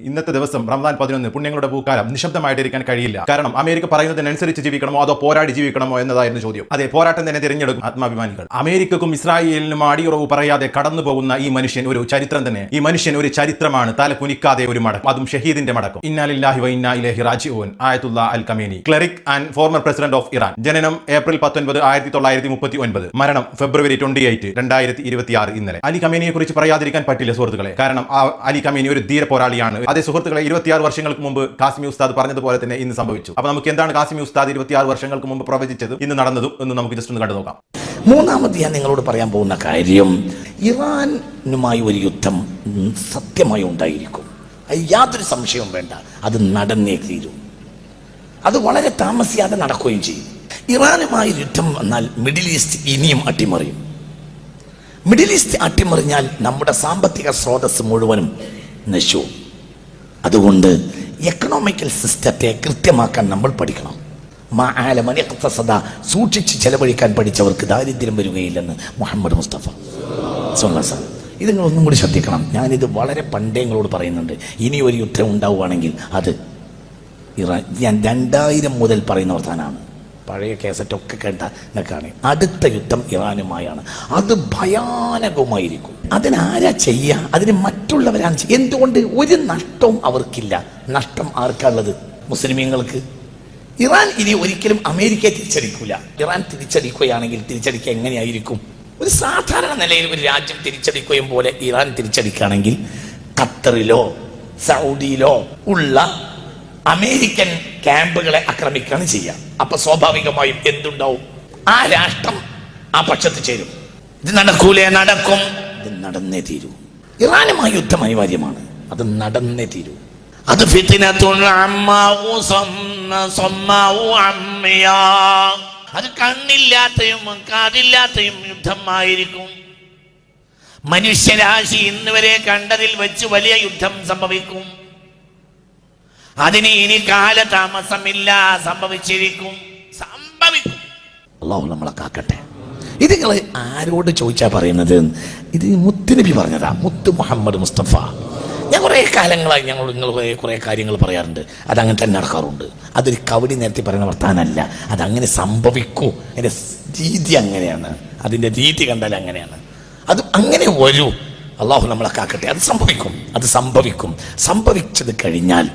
ഇന്നത്തെ ദിവസം റമദാൻ 11 പുണ്യങ്ങളുടെ പൂക്കാലം നിശബ്ദമായിട്ടിരിക്കാൻ കഴിയില്ല. കാരണം അമേരിക്ക പറയുന്നതിനനുസരിച്ച് ജീവിക്കണമോ അതോ പോരാടി ജീവിക്കണമോ എന്നതായിരുന്നു ചോദ്യം. അതെ, പോരാട്ടം തന്നെ തിരഞ്ഞെടുക്കും ആത്മാഭിമാനികൾ. അമേരിക്കക്കും ഇസ്രായേലിനും അടിയുറവ് പറയാതെ കടന്നു പോകുന്ന ഈ മനുഷ്യൻ ഒരു ചരിത്രം തന്നെ. ഈ മനുഷ്യൻ ഒരു ചരിത്രമാണ്. തല കുനിക്കാതെ ഒരു മടക്കം, അതും ഷഹീദിന്റെ മടക്കം. ഇന്നാ ലില്ലാഹി വ ഇന്നാ ഇലൈഹി റാജിഊൻ. Ayatollah al Khamenei, cleric and former president of Iran. ജനനം ഏപ്രിൽ 19, 1939. മരണം ഫെബ്രുവരി 28, 2026. ഇന്നലെ. അലി ഖമേനിയെ കുറിച്ച് പറയാതിരിക്കാൻ പറ്റില്ല സുഹൃത്തുക്കളെ. കാരണം അലി ഖമേനി ഒരു ധീര പോരാളിയാണ്. അതേ സുഹൃത്തുക്കളെ, 26 വർഷങ്ങൾക്ക് മുമ്പ് കാസിമി ഉസ്താദ് പറഞ്ഞതുപോലെ തന്നെ ഇന്ന് സംഭവിച്ചു. അപ്പൊ നമുക്ക് എന്താണ് കാസിമി ഉസ്താദ് 26 വർഷങ്ങൾക്ക് മുമ്പ് പ്രവചിച്ചത്, ഇന്ന് നടന്നതും എന്ന് നമുക്ക് ജസ്റ്റ് ഒന്ന് കണ്ടു നോക്കാം. മൂന്നാമത് ഞാൻ നിങ്ങളോട് പറയാൻ പോകുന്ന കാര്യം, ഇറാനുമായി ഒരു യുദ്ധം സത്യമായി ഉണ്ടായിരിക്കും. യാതൊരു സംശയവും വേണ്ട, അത് നടന്നേ തീരും. അത് വളരെ താമസിയാതെ നടക്കുകയും ചെയ്യും. ഇറാനുമായി യുദ്ധം വന്നാൽ മിഡിൽ ഈസ്റ്റ് ഇനിയും അട്ടിമറിയും. മിഡിൽ ഈസ്റ്റ് അട്ടിമറിഞ്ഞാൽ നമ്മുടെ സാമ്പത്തിക സ്രോതസ് മുഴുവനും നശിക്കും. അതുകൊണ്ട് എക്കണോമിക്കൽ സിസ്റ്റത്തെ കൃത്യമാക്കാൻ നമ്മൾ പഠിക്കണം. സൂക്ഷിച്ച് ചെലവഴിക്കാൻ പഠിച്ചവർക്ക് ദാരിദ്ര്യം വരികയില്ലെന്ന് മുഹമ്മദ് മുസ്തഫ സ്വല്ലല്ലാഹു. ഇത് നിങ്ങൾ ഒന്നും കൂടി ശ്രദ്ധിക്കണം. ഞാനിത് വളരെ പണ്ടേ നിങ്ങളോട് പറയുന്നുണ്ട്. ഇനി ഒരു യുദ്ധം ഉണ്ടാവുകയാണെങ്കിൽ അത് ഇറാൻ. ഞാൻ 2000 മുതൽ പറയുന്ന വർത്താനാണ്. പഴയ കേസറ്റൊക്കെ കേട്ട നിൽക്കാണ്. അടുത്ത യുദ്ധം ഇറാനുമായാണ്. അത് ഭയാനകമായിരിക്കും. അതിനാരാ ചെയ്യുക? അതിന് മറ്റുള്ളവരാണ് ചെയ്യുക. എന്തുകൊണ്ട്? ഒരു നഷ്ടവും അവർക്കില്ല. നഷ്ടം ആർക്കുള്ളത്? മുസ്ലിമീങ്ങൾക്ക്. ഇറാൻ ഇനി ഒരിക്കലും അമേരിക്കയെ തിരിച്ചടിക്കൂല. ഇറാൻ തിരിച്ചടിക്കുകയാണെങ്കിൽ തിരിച്ചടിക്കുക എങ്ങനെയായിരിക്കും? ഒരു സാധാരണ നിലയിൽ ഒരു രാജ്യം തിരിച്ചടിക്കുകയും പോലെ ഇറാൻ തിരിച്ചടിക്കുകയാണെങ്കിൽ ഖത്തറിലോ സൗദിയിലോ ഉള്ള അമേരിക്കൻ ക്യാമ്പുകളെ ആക്രമിക്കുകയാണ് ചെയ്യുക. അപ്പൊ സ്വാഭാവികമായും എന്തുണ്ടാവും? ആ രാഷ്ട്രം ആ പക്ഷത്ത് ചേരും. ഇത് നടക്കൂലേ? നടക്കും. ഇത് നടന്നേ തീരൂ. ഇറാനുമായി യുദ്ധം അനിവാര്യമാണ്. അത് നടന്നേ തീരൂ. അത് അത് കണ്ണില്ലാത്തയും കാതില്ലാത്തയും യുദ്ധമായിരിക്കും. മനുഷ്യരാശി ഇന്ന് വരെ കണ്ടതിൽ വെച്ച് വലിയ യുദ്ധം സംഭവിക്കും. അതിന് ഇനി കാലതാമസമില്ല. സംഭവിച്ചിരിക്കും. അല്ലാഹു നമ്മളെ കാക്കട്ടെ. ഇത് നിങ്ങൾ ആരോട് ചോദിച്ചാ പറയുന്നത്? ഇത് മുത്തുനബി പറഞ്ഞതാ, മുത്ത് മുഹമ്മദ് മുസ്തഫ. ഞാൻ കുറേ കാലങ്ങളായി നിങ്ങൾ കുറേ കാര്യങ്ങൾ പറയാറുണ്ട്. അതങ്ങനെ തന്നെ നടക്കാറുണ്ട്. അതൊരു കവടി നേരത്തെ പറയുന്ന വർത്താനല്ല. അതങ്ങനെ സംഭവിക്കൂ. അതിൻ്റെ രീതി അങ്ങനെയാണ്. അതിൻ്റെ രീതി കണ്ടാൽ അങ്ങനെയാണ്. അത് അങ്ങനെ വരൂ. അള്ളാഹു നമ്മളെ കാക്കട്ടെ. അത് സംഭവിക്കും. അത് സംഭവിക്കും. സംഭവിച്ചത് കഴിഞ്ഞാൽ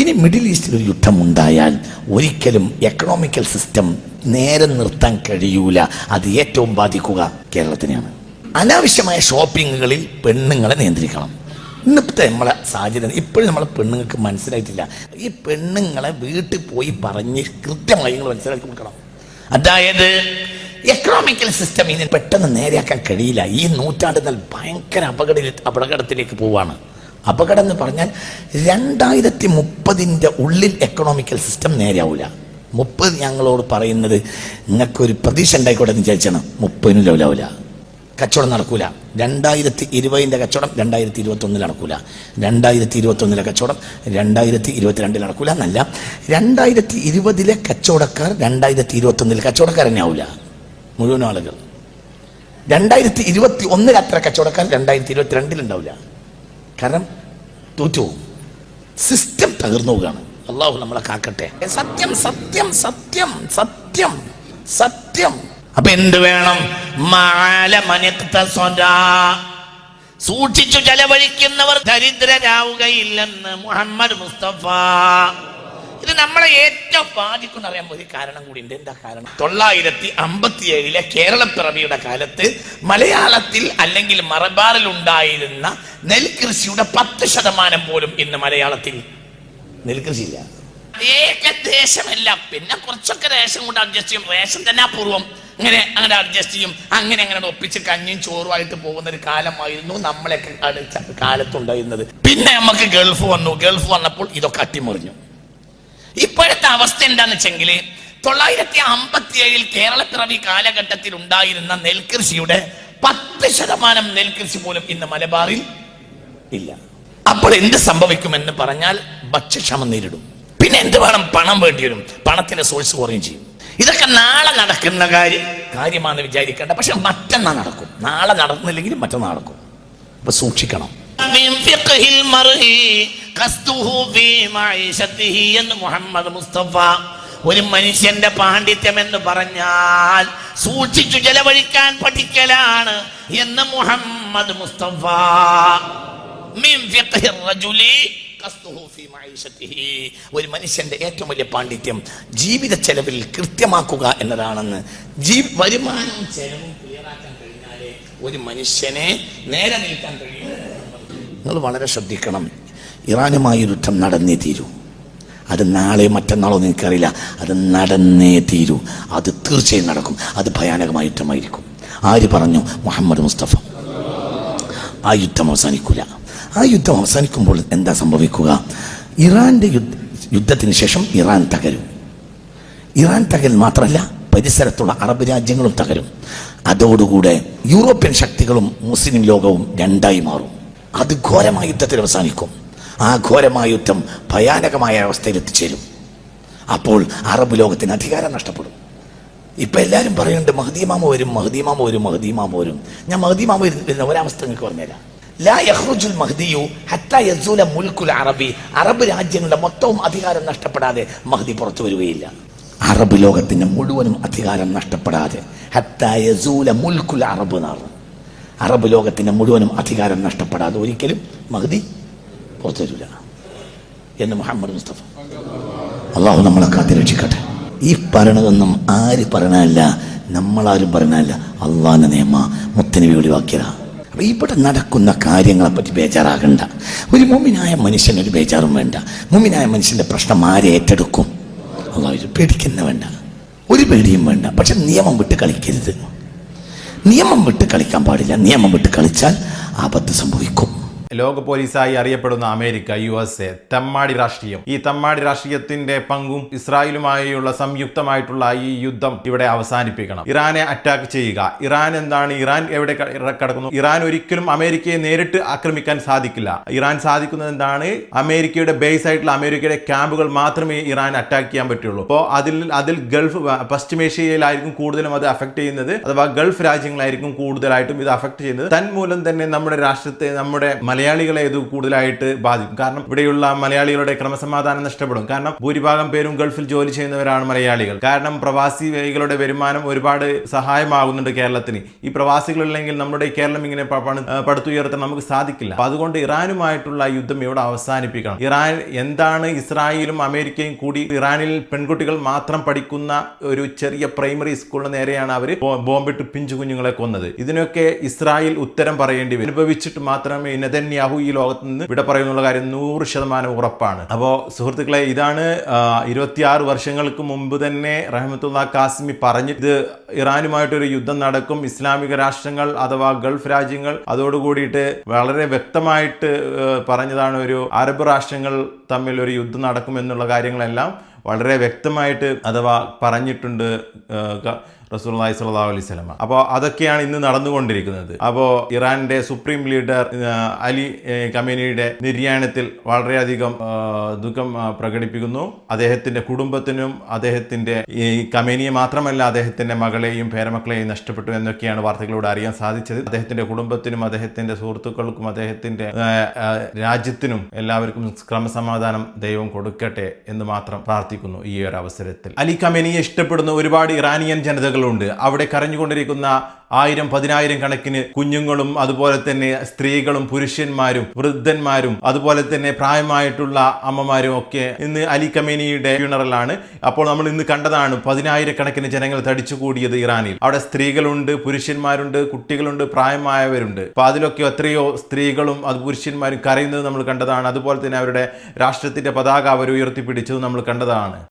ഇനി മിഡിൽ ഈസ്റ്റിൽ ഒരു യുദ്ധം ഉണ്ടായാൽ ഒരിക്കലും എക്കണോമിക്കൽ സിസ്റ്റം നേരെ നിർത്താൻ കഴിയൂല. അത് ഏറ്റവും ബാധിക്കുക കേരളത്തിനെയാണ്. അനാവശ്യമായ ഷോപ്പിങ്ങുകളിൽ പെണ്ണുങ്ങളെ നിയന്ത്രിക്കണം. ഇന്നത്തെ നമ്മളെ സാഹചര്യം ഇപ്പോഴും നമ്മളെ പെണ്ണുങ്ങൾക്ക് മനസ്സിലായിട്ടില്ല. ഈ പെണ്ണുങ്ങളെ വീട്ടിൽ പോയി പറഞ്ഞ് കൃത്യമായി നിങ്ങൾ മനസ്സിലാക്കി കൊടുക്കണം. അതായത് എക്കണോമിക്കൽ സിസ്റ്റം ഇനി പെട്ടെന്ന് നേരെയാക്കാൻ കഴിയില്ല. ഈ നൂറ്റാണ്ട് ഭയങ്കര അപകടത്തിലേക്ക് പോവാണ്. അപകടം എന്ന് പറഞ്ഞാൽ 2030 ഉള്ളിൽ എക്കണോമിക്കൽ സിസ്റ്റം നേരെയാവില്ല. 30 ഞങ്ങളോട് പറയുന്നത് നിങ്ങൾക്കൊരു പ്രതീക്ഷ ഉണ്ടായിക്കോട്ടെ എന്ന് വിചാരിച്ചാണ്. 30 ലെവലാവില്ല. കച്ചവടം നടക്കൂല. 2020 കച്ചവടം 2021 നടക്കൂല. 2021 കച്ചവടം 2022 നടക്കൂല എന്നല്ല, 2020 കച്ചവടക്കാർ 2021 കച്ചവടക്കാർ തന്നെ ആവില്ല. മുഴുവൻ ആളുകൾ 2021 അത്ര കച്ചവടക്കാർ 2022 ഉണ്ടാവില്ല. കാരണം തോറ്റുപോകും. സിസ്റ്റം തകർന്നു പോവുകയാണ്. അള്ളാഹു നമ്മളെ കാക്കട്ടെ. സത്യം സത്യം സത്യം സത്യം സത്യം. അപ്പൊ എന്ത് വേണം? സൂക്ഷിച്ചു ചെലവഴിക്കുന്നവർ ദരിദ്രരാവുകയില്ലെന്ന് മുഹമ്മദ് മുസ്തഫ. ഇത് നമ്മളെ ഏറ്റവും ബാധിക്കുന്ന അറിയാൻ ഒരു കാരണം കൂടി ഉണ്ട്. എന്താ കാരണം? 957 കേരളപ്പിറവിയുടെ കാലത്ത് മലയാളത്തിൽ അല്ലെങ്കിൽ മലബാറിൽ ഉണ്ടായിരുന്ന നെൽകൃഷിയുടെ 10% പോലും ഇന്ന് മലയാളത്തിൽ നെൽകൃഷിയില്ല. ഏകദേശമല്ല, പിന്നെ കുറച്ചൊക്കെ റേഷൻ കൊണ്ട് അഡ്ജസ്റ്റ് ചെയ്യും. റേഷൻ തന്നെ അപൂർവം. അങ്ങനെ അഡ്ജസ്റ്റ് ചെയ്യും. അങ്ങനെ ഒപ്പിച്ച് കഞ്ഞിയും ചോറുമായിട്ട് പോകുന്ന ഒരു കാലമായിരുന്നു നമ്മളൊക്കെ കാലത്തുണ്ടായിരുന്നത്. പിന്നെ നമുക്ക് ഗൾഫ് വന്നു. ഗൾഫ് വന്നപ്പോൾ ഇതൊക്കെ അട്ടിമറിഞ്ഞു. ഇപ്പോഴത്തെ അവസ്ഥ എന്താന്ന് വെച്ചെങ്കിൽ 957 കേരളപ്പിറവി കാലഘട്ടത്തിൽ ഉണ്ടായിരുന്ന നെൽകൃഷിയുടെ 10% നെൽകൃഷി പോലും ഇന്ന് മലബാറിൽ ഇല്ല. അപ്പോൾ എന്ത് സംഭവിക്കുമെന്ന് പറഞ്ഞാൽ ഭക്ഷ്യക്ഷാമം നേരിടും. പിന്നെ എന്ത് വേണം? പണം വേണ്ടി വരും. പണത്തിന്റെ സോഴ്സ് കുറയും ചെയ്യും. ഇതൊക്കെ നാളെ നടക്കുന്ന കാര്യമാണെന്ന് വിചാരിക്കേണ്ട. പക്ഷെ മറ്റന്നാൾ നടക്കും. നാളെ നടക്കുന്നില്ലെങ്കിലും മറ്റന്നാൾ നടക്കും. അപ്പൊ സൂക്ഷിക്കണം. മിൻ ഫിഖ്ഹിൽ മർഇ ഖസ്തുഹു ഫീ മഈശതിഹി എന്ന് മുഹമ്മദ് മുസ്തഫ. ഒരു മനുഷ്യന്റെ പാണ്ഡിത്യം എന്ന് പറഞ്ഞാൽ സൂക്ഷിച്ചു ചെലവഴിക്കാൻ പഠിക്കലാണ് എന്ന് മുഹമ്മദ് മുസ്തഫ. മിൻ ഫിഖ്ഹിർ റജുലി ഖസ്തുഹു ഫീ മഈശതിഹി. ഒരു മനുഷ്യന്റെ ഏറ്റവും വലിയ പാണ്ഡിത്യം ജീവിത ചെലവിൽ കൃത്യമാക്കുക എന്നതാണെന്ന്. വരുമാനവും ചെലവും ക്ലിയറാക്കാൻ കഴിഞ്ഞാലേ ഒരു മനുഷ്യനെ നേരെ നിൽക്കാൻ കഴിയും. നിങ്ങൾ വളരെ ശ്രദ്ധിക്കണം. ഇറാനുമായി യുദ്ധം നടന്നേ തീരൂ. അത് നാളെ മറ്റന്നാളോ നിനക്കറിയില്ല, അത് നടന്നേ തീരൂ. അത് തീർച്ചയായും നടക്കും. അത് ഭയാനകമായ യുദ്ധമായിരിക്കും. ആര് പറഞ്ഞു? മുഹമ്മദ് മുസ്തഫ. ആ യുദ്ധം അവസാനിക്കില്ല. ആ യുദ്ധം അവസാനിക്കുമ്പോൾ എന്താ സംഭവിക്കുക? ഇറാന്റെ യുദ്ധത്തിന് ശേഷം ഇറാൻ തകരും. ഇറാൻ തകരൽ മാത്രമല്ല, പരിസരത്തുള്ള അറബ് രാജ്യങ്ങളും തകരും. അതോടുകൂടെ യൂറോപ്യൻ ശക്തികളും മുസ്ലിം ലോകവും രണ്ടായി മാറും. അത് ഘോരമായ യുദ്ധത്തിൽ അവസാനിക്കും. ആ ഘോരമായ യുദ്ധം ഭയാനകമായ അവസ്ഥയിൽ എത്തിച്ചേരും. അപ്പോൾ അറബ് ലോകത്തിന് അധികാരം നഷ്ടപ്പെടും. ഇപ്പം എല്ലാവരും പറയുന്നുണ്ട് മഹ്ദിമാമ വരും, മഹ്ദിമാമ വരും, മഹ്ദിമാമ വരും. ഞാൻ മഹ്ദിമാമ വരുന്ന ഒരവസ്ഥ നിങ്ങൾക്ക് പറഞ്ഞുതരാം. ലാ യഖ്റുജുൽ മഹ്ദിയു ഹത്താ യസൂല മുൽക്കുൽ അറബി. അറബ് രാജ്യങ്ങളുടെ മൊത്തവും അധികാരം നഷ്ടപ്പെടാതെ മഹ്ദി പുറത്തു വരികയില്ല. അറബ് ലോകത്തിന്റെ മുഴുവനും അധികാരം നഷ്ടപ്പെടാതെ ഹത്താ യസൂല മുൽക്കുൽ അറബ് എന്നാണ്. അറബ് ലോകത്തിന്റെ മുഴുവനും അധികാരം നഷ്ടപ്പെടാതെ ഒരിക്കലും മഹ്ദി പുറത്തു വരില്ല എന്ന് മുഹമ്മദ് മുസ്തഫ. അള്ളാഹു നമ്മളെ കാത്തിരക്ഷിക്കട്ടെ. ഈ പറയണതൊന്നും ആര് പറയണല്ല, നമ്മളാരും പറയണല്ല, അള്ളാഹിന്റെ നിയമ മുത്തനബി ഒഴിവാക്കിയതാ. അപ്പൊ ഇവിടെ നടക്കുന്ന കാര്യങ്ങളെ പറ്റി ബേജാറാകണ്ട. ഒരു മുഅ്മിനായ മനുഷ്യന് ഒരു ബേജാറും വേണ്ട. മുഅ്മിനായ മനുഷ്യന്റെ പ്രശ്നം ആരെ ഏറ്റെടുക്കും? അള്ളാഹു പേടിക്കുന്ന വേണ്ട, ഒരു പേടിയും വേണ്ട. പക്ഷെ നിയമം വിട്ട് കളിക്കരുത്. നിയമം വിട്ട് കളിക്കാൻ പാടില്ല. നിയമം വിട്ട് കളിച്ചാൽ ആപത്ത് സംഭവിക്കും. ലോക പോലീസായി അറിയപ്പെടുന്ന അമേരിക്ക, USA, തെമ്മാടി രാഷ്ട്രീയം. ഈ തെമ്മാടി രാഷ്ട്രീയത്തിന്റെ പങ്കും ഇസ്രായേലുമായുള്ള സംയുക്തമായിട്ടുള്ള ഈ യുദ്ധം ഇവിടെ അവസാനിപ്പിക്കണം. ഇറാനെ അറ്റാക്ക് ചെയ്യുക. ഇറാൻ എന്താണ്? ഇറാൻ എവിടെ കിടക്കുന്നു? ഇറാൻ ഒരിക്കലും അമേരിക്കയെ നേരിട്ട് ആക്രമിക്കാൻ സാധിക്കില്ല. ഇറാൻ സാധിക്കുന്നത് എന്താണ്? അമേരിക്കയുടെ ബേസ് ആയിട്ടുള്ള അമേരിക്കയുടെ ക്യാമ്പുകൾ മാത്രമേ ഇറാൻ അറ്റാക്ക് ചെയ്യാൻ പറ്റുള്ളൂ. അപ്പോൾ അതിൽ ഗൾഫ് പശ്ചിമേഷ്യയിലായിരിക്കും കൂടുതലും അത് അഫക്ട് ചെയ്യുന്നത്, അഥവാ ഗൾഫ് രാജ്യങ്ങളായിരിക്കും കൂടുതലായിട്ടും ഇത് അഫക്ട് ചെയ്യുന്നത്. തന്മൂലം തന്നെ നമ്മുടെ രാഷ്ട്രത്തെ, നമ്മുടെ മലയാളികളെ ഇത് കൂടുതലായിട്ട് ബാധിക്കും. കാരണം ഇവിടെയുള്ള മലയാളികളുടെ ക്രമസമാധാനം നഷ്ടപ്പെടും. കാരണം ഭൂരിഭാഗം പേരും ഗൾഫിൽ ജോലി ചെയ്യുന്നവരാണ് മലയാളികൾ. കാരണം പ്രവാസികളുടെ വരുമാനം ഒരുപാട് സഹായമാകുന്നുണ്ട് കേരളത്തിന്. ഈ പ്രവാസികളില്ലെങ്കിൽ നമ്മുടെ കേരളം ഇങ്ങനെ പടുത്തുയർത്താൻ നമുക്ക് സാധിക്കില്ല. അപ്പൊ അതുകൊണ്ട് ഇറാനുമായിട്ടുള്ള യുദ്ധം ഇവിടെ അവസാനിപ്പിക്കണം. ഇറാൻ എന്താണ്? ഇസ്രായേലും അമേരിക്കയും കൂടി ഇറാനിൽ പെൺകുട്ടികൾ മാത്രം പഠിക്കുന്ന ഒരു ചെറിയ പ്രൈമറി സ്കൂളിന് നേരെയാണ് അവർ ബോംബിട്ട് പിഞ്ചു കുഞ്ഞുങ്ങളെ കൊന്നത്. ഇതിനൊക്കെ ഇസ്രായേൽ ഉത്തരം പറയേണ്ടി വരും. അനുഭവിച്ചിട്ട് മാത്രമേ നെതന്യാഹു ഈ ലോകത്ത് നിന്ന് ഇവിടെ പറയുന്നുള്ള കാര്യം 100% ഉറപ്പാണ്. അപ്പോൾ സുഹൃത്തുക്കളെ, ഇതാണ് 26 വർഷങ്ങൾക്ക് മുമ്പ് തന്നെ റഹ്മത്തുള്ള കാസിമി പറഞ്ഞിട്ട് ഇറാനുമായിട്ടൊരു യുദ്ധം നടക്കും, ഇസ്ലാമിക രാഷ്ട്രങ്ങൾ അഥവാ ഗൾഫ് രാജ്യങ്ങൾ അതോടുകൂടിയിട്ട് വളരെ വ്യക്തമായിട്ട് പറഞ്ഞതാണ്. ഒരു അറബ് രാഷ്ട്രങ്ങൾ തമ്മിൽ ഒരു യുദ്ധം നടക്കുമെന്നുള്ള കാര്യങ്ങളെല്ലാം വളരെ വ്യക്തമായിട്ട് അഥവാ പറഞ്ഞിട്ടുണ്ട് റസൂലുള്ളാഹി സ്വല്ലല്ലാഹു അലൈഹി വസല്ലം. അപ്പോൾ അതൊക്കെയാണ് ഇന്ന് നടന്നുകൊണ്ടിരിക്കുന്നത്. അപ്പോൾ ഇറാന്റെ സുപ്രീം ലീഡർ അലി ഖമേനിയുടെ നിര്യാണത്തിൽ വളരെയധികം ദുഃഖം പ്രകടിപ്പിക്കുന്നു. അദ്ദേഹത്തിന്റെ കുടുംബത്തിനും അദ്ദേഹത്തിന്റെ ഈ ഖമേനിയെ മാത്രമല്ല അദ്ദേഹത്തിന്റെ മകളെയും പേരമക്കളെയും നഷ്ടപ്പെട്ടു എന്നൊക്കെയാണ് വാർത്തകളിലൂടെ അറിയാൻ സാധിച്ചത്. അദ്ദേഹത്തിന്റെ കുടുംബത്തിനും അദ്ദേഹത്തിന്റെ സുഹൃത്തുക്കൾക്കും അദ്ദേഹത്തിന്റെ രാജ്യത്തിനും എല്ലാവർക്കും ക്രമസമാധാനം ദൈവം കൊടുക്കട്ടെ എന്ന് മാത്രം പ്രാർത്ഥിക്കുന്നു. ഈ ഒരു അവസരത്തിൽ അലി ഖമേനിയെ ഇഷ്ടപ്പെടുന്ന ഒരുപാട് ഇറാനിയൻ ജനതകൾ ഉണ്ട്. അവിടെ കരഞ്ഞുകൊണ്ടിരിക്കുന്ന 1000-10,000 കണക്കിന് കുഞ്ഞുങ്ങളും അതുപോലെ തന്നെ സ്ത്രീകളും പുരുഷന്മാരും വൃദ്ധന്മാരും അതുപോലെ തന്നെ പ്രായമായിട്ടുള്ള അമ്മമാരും ഒക്കെ ഇന്ന് അലി ഖമേനിയുടെ ഫ്യൂണറലാണ്. അപ്പോൾ നമ്മൾ ഇന്ന് കണ്ടതാണ് 10,000 കണക്കിന് ജനങ്ങൾ തടിച്ചുകൂടിയത് ഇറാനിൽ. അവിടെ സ്ത്രീകളുണ്ട്, പുരുഷന്മാരുണ്ട്, കുട്ടികളുണ്ട്, പ്രായമായവരുണ്ട്. അപ്പൊ അതിലൊക്കെ എത്രയോ സ്ത്രീകളും അത് പുരുഷന്മാരും കരയുന്നത് നമ്മൾ കണ്ടതാണ്. അതുപോലെ തന്നെ അവരുടെ രാഷ്ട്രത്തിന്റെ പതാക അവർ ഉയർത്തിപ്പിടിച്ചത് നമ്മൾ കണ്ടതാണ്.